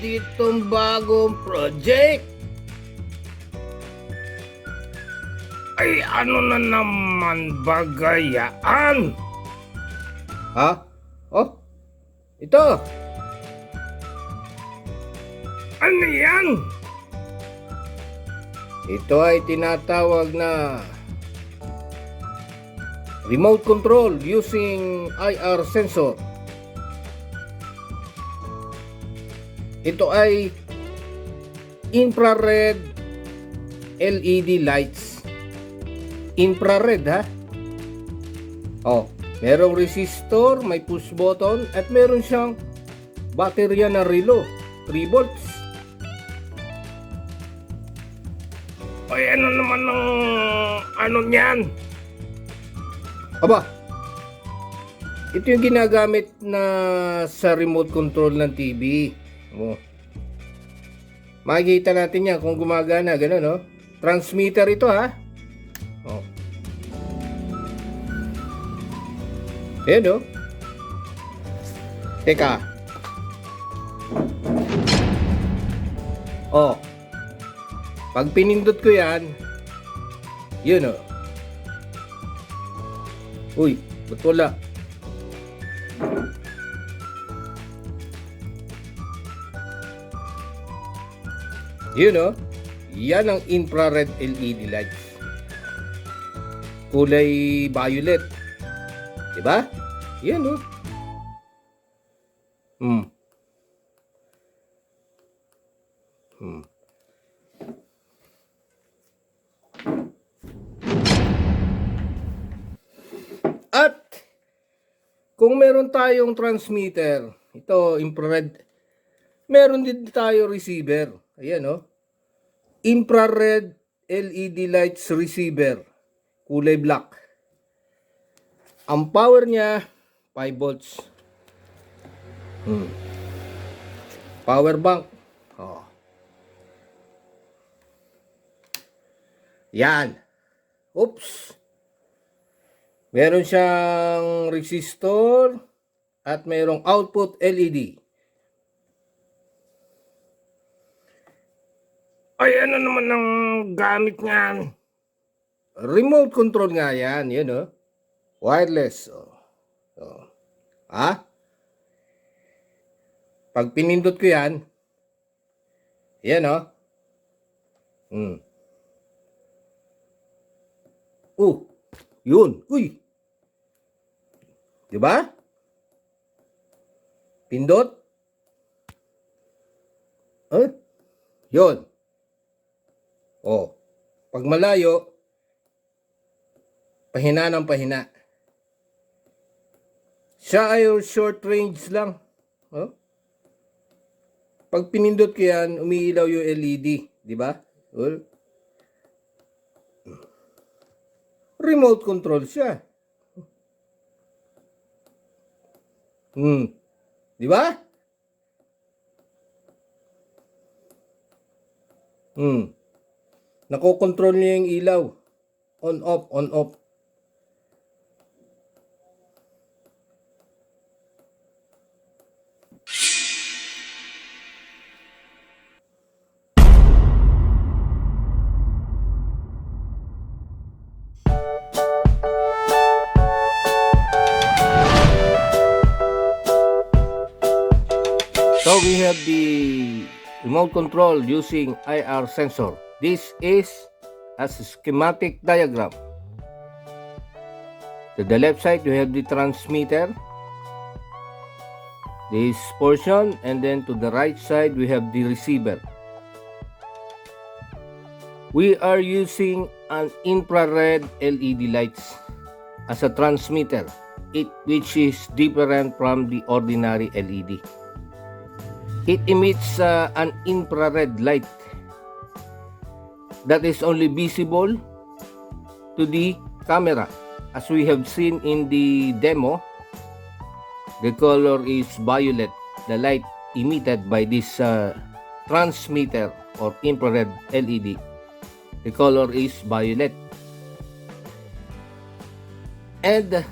ditong bagong project. Ay, ano na naman bagayaan? Ha? Oh, ito. Ano yan? Ito ay tinatawag na remote control using IR sensor. Ito ay infrared LED lights. Infrared, ha? Oh, merong resistor, may push button, at meron siyang baterya na relo, 3 volts. Ay, ano naman ang ano niyan? Aba, ito yung ginagamit na sa remote control ng TV. Oh. Makikita natin yan kung gumagana, gano'n, no? Transmitter ito, ha? Oh. Ayan, no? Teka. Oh. Pag pinindot ko yan, yun, oh. Uy, ba't wala? Yun, oh. Yan ang infrared LED lights. Kulay violet. Diba? Yan, oh. At kung meron tayong transmitter, ito infrared, meron din tayo receiver. Ayan, oh. Infrared LED lights receiver, kulay black. Ang power niya 5 volts. Power bank. Oh. Yan. Oops. Meron siyang resistor at mayroong output LED. Ay, ano naman ang gamit niyan? Remote control nga yan. Yan, oh. Wireless. Oh. Oh. Ha? Pag pinindot ko yan, yan, oh. Yun. Uy. Diba? Pindot. Yun. Oh. Pag malayo, pahina ng pahina. Siya ay short range lang. Oh. Pag pinindot ko yan, umiilaw yung LED. Diba? Oh. Remote control siya. Di ba? Nakokontrol niya yung ilaw. On off, on off. So we have the remote control using IR sensor. This is a schematic diagram. To the left side, you have the transmitter, this portion, and then to the right side, we have the receiver. We are using an infrared LED lights as a transmitter, which is different from the ordinary LED. It emits an infrared light that is only visible to the camera. As we have seen in the demo, the color is violet, the light emitted by this transmitter or infrared LED. The color is violet. And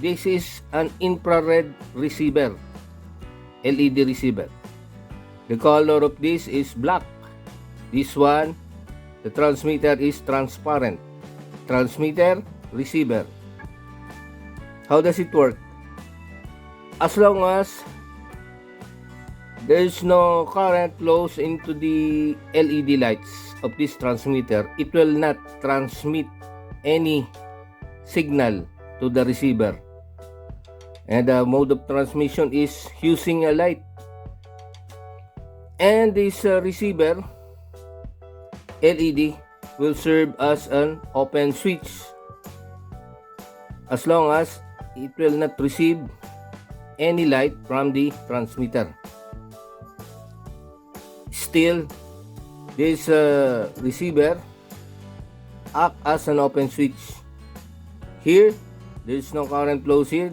this is an infrared receiver, LED receiver. The color of this is black. This one, the transmitter is transparent. Transmitter, receiver. How does it work? As long as there is no current flows into the LED lights of this transmitter, it will not transmit any signal to the receiver. And the mode of transmission is using a light. And this receiver LED will serve as an open switch as long as it will not receive any light from the transmitter. Still, this receiver acts as an open switch. Here, there is no current flows here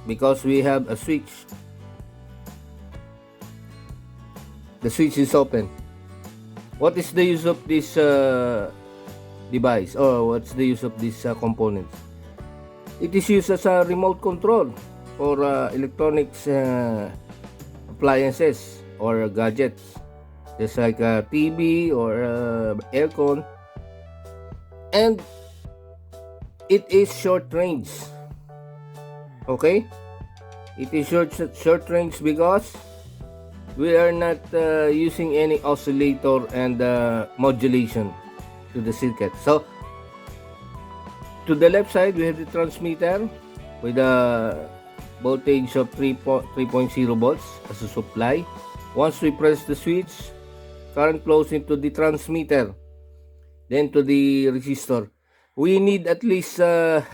because we have a switch. The switch is open. What is the use of this device, or what's the use of this components? It is used as a remote control for electronics appliances or gadgets, just like a TV or aircon. And it is short range. Okay, it is short range because we are not using any oscillator and modulation to the circuit. So to the left side, we have the transmitter with a voltage of 3.0 volts as a supply. Once we press the switch, current flows into the transmitter, then to the resistor. We need at least the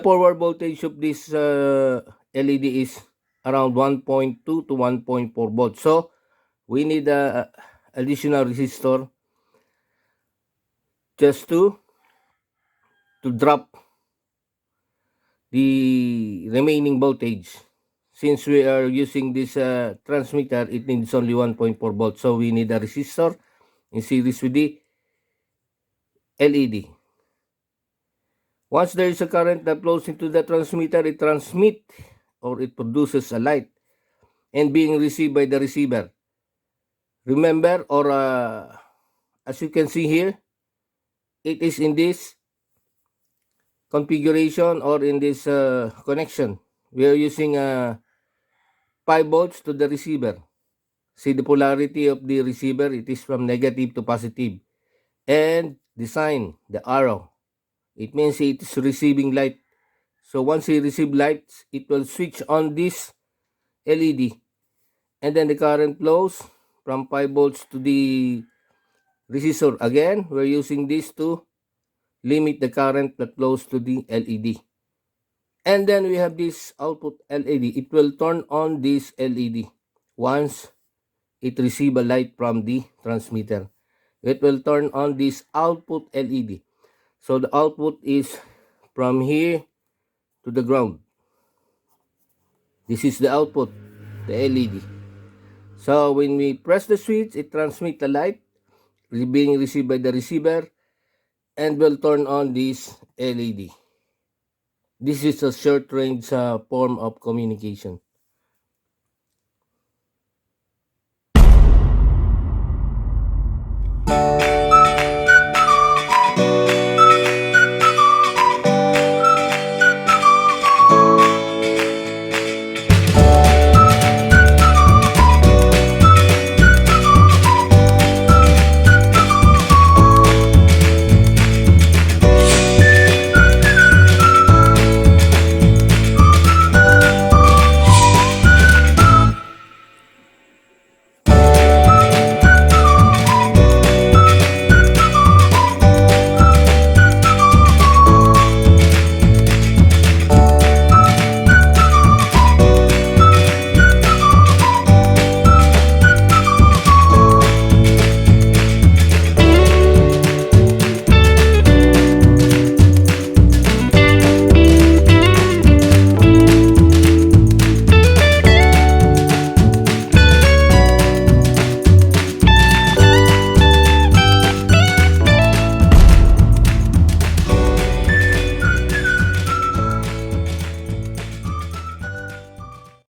forward voltage of this LED is around 1.2 to 1.4 volts. So we need a additional resistor just to drop the remaining voltage. Since we are using this transmitter, it needs only 1.4 volts. So we need a resistor in series with the LED. Once there is a current that flows into the transmitter, it transmits or it produces a light and being received by the receiver. Remember, or as you can see here, it is in this configuration or in this connection. We are using 5 volts to the receiver. See the polarity of the receiver, it is from negative to positive. And the sign, the arrow, it means it is receiving light. So once it receives light, it will switch on this LED. And then the current flows from 5 volts to the resistor. Again, we're using this to limit the current that flows to the LED. And then we have this output LED. It will turn on this LED once it receives a light from the transmitter. It will turn on this output LED. So the output is from here to the ground. This is the output, the LED. So when we press the switch, it transmits the light being received by the receiver and will turn on this LED. This is a short range form of communication.